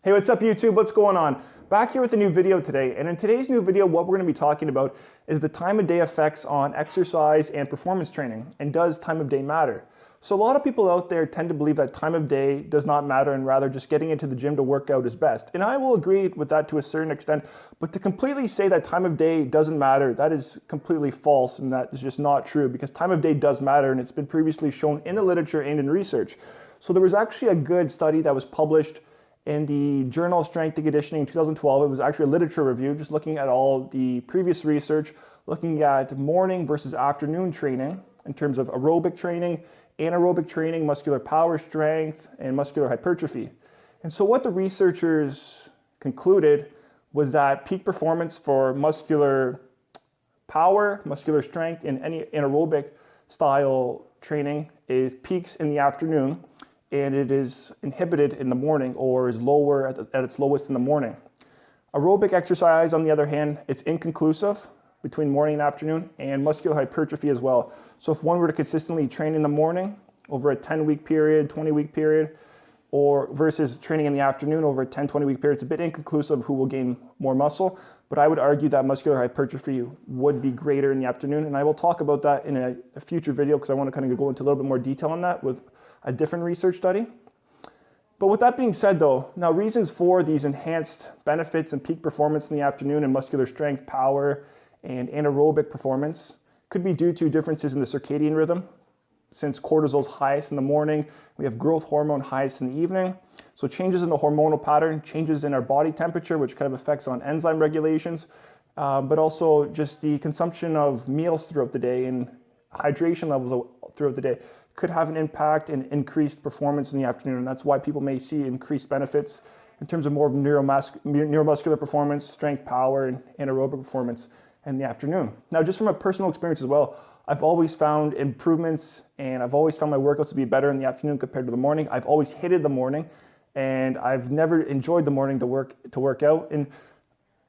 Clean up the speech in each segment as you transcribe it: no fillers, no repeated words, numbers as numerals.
Hey, what's up YouTube? What's going on? Back here with a new video today, and in today's new video what we're going to be talking about is the time of day effects on exercise and performance training, and does time of day matter? So a lot of people out there tend to believe that time of day does not matter and rather just getting into the gym to work out is best. And I will agree with that to a certain extent, but to completely say that time of day doesn't matter, that is completely false, and that is just not true, because time of day does matter, and it's been previously shown in the literature and in research. So there was actually a good study that was published in the Journal of Strength and Conditioning in 2012. It was actually a literature review, just looking at all the previous research, looking at morning versus afternoon training in terms of aerobic training, anaerobic training, muscular power, strength, and muscular hypertrophy. And so what the researchers concluded was that peak performance for muscular power, muscular strength, in any anaerobic style training is peaks in the afternoon, and it is inhibited in the morning, or is lower at its lowest in the morning. Aerobic exercise, on the other hand, it's inconclusive between morning and afternoon, and muscular hypertrophy as well. So if one were to consistently train in the morning over a 10-week period, 20-week period, or versus training in the afternoon over a 10, 20-week period, it's a bit inconclusive who will gain more muscle, but I would argue that muscular hypertrophy would be greater in the afternoon, and I will talk about that in a future video because I want to kind of go into a little bit more detail on that with a different research study. But with that being said though, now reasons for these enhanced benefits and peak performance in the afternoon in muscular strength, power, and anaerobic performance could be due to differences in the circadian rhythm. Since cortisol is highest in the morning, we have growth hormone highest in the evening. So changes in the hormonal pattern, changes in our body temperature, which kind of affects on enzyme regulations, but also just the consumption of meals throughout the day and hydration levels throughout the day could have an impact and increased performance in the afternoon. And that's why people may see increased benefits in terms of more of neuromuscular performance, strength, power, and anaerobic performance in the afternoon. Now, just from a personal experience as well, I've always found improvements, and I've always found my workouts to be better in the afternoon compared to the morning. I've always hated the morning, and I've never enjoyed the morning to work out. And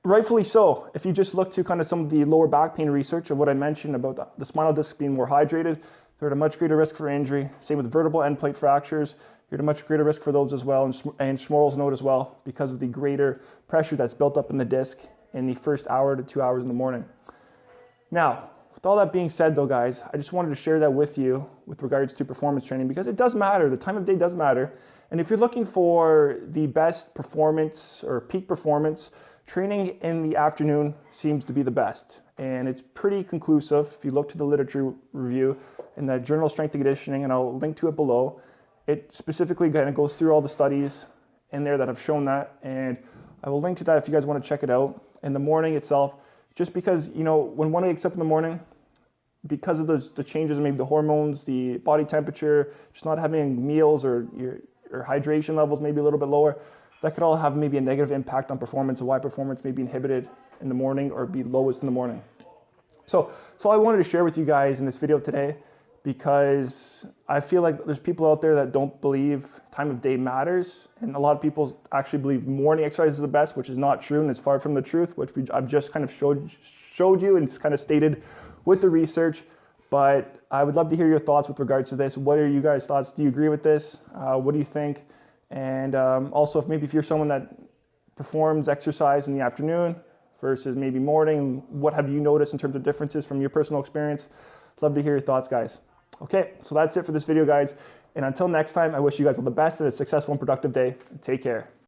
rightfully so. If you just look to kind of some of the lower back pain research of what I mentioned about the spinal disc being more hydrated, they're at a much greater risk for injury. Same with vertebral end plate fractures. You're at a much greater risk for those as well, and Schmorl's node as well, because of the greater pressure that's built up in the disc in the first hour to 2 hours in the morning. Now, with all that being said though, guys, I just wanted to share that with you with regards to performance training, because it does matter. The time of day does matter. And if you're looking for the best performance or peak performance, training in the afternoon seems to be the best. And it's pretty conclusive. If you look to the literature review in the Journal of Strength and Conditioning, and I'll link to it below, it specifically kind of goes through all the studies in there that have shown that. And I will link to that if you guys want to check it out. In the morning itself, just because, you know, when one wakes up in the morning, because of the changes in maybe the hormones, the body temperature, just not having meals, or your hydration levels maybe a little bit lower, that could all have maybe a negative impact on performance, and why performance may be inhibited in the morning or be lowest in the morning. So I wanted to share with you guys in this video today, because I feel like there's people out there that don't believe time of day matters, and a lot of people actually believe morning exercise is the best, which is not true, and it's far from the truth, which I've just kind of showed you and kind of stated with the research. But I would love to hear your thoughts with regards to this. What are you guys' thoughts? Do you agree with this? What do you think? And also, if you're someone that performs exercise in the afternoon versus maybe morning, what have you noticed in terms of differences from your personal experience? Love to hear your thoughts, guys. Okay, so that's it for this video, guys. And until next time, I wish you guys all the best and a successful and productive day. Take care.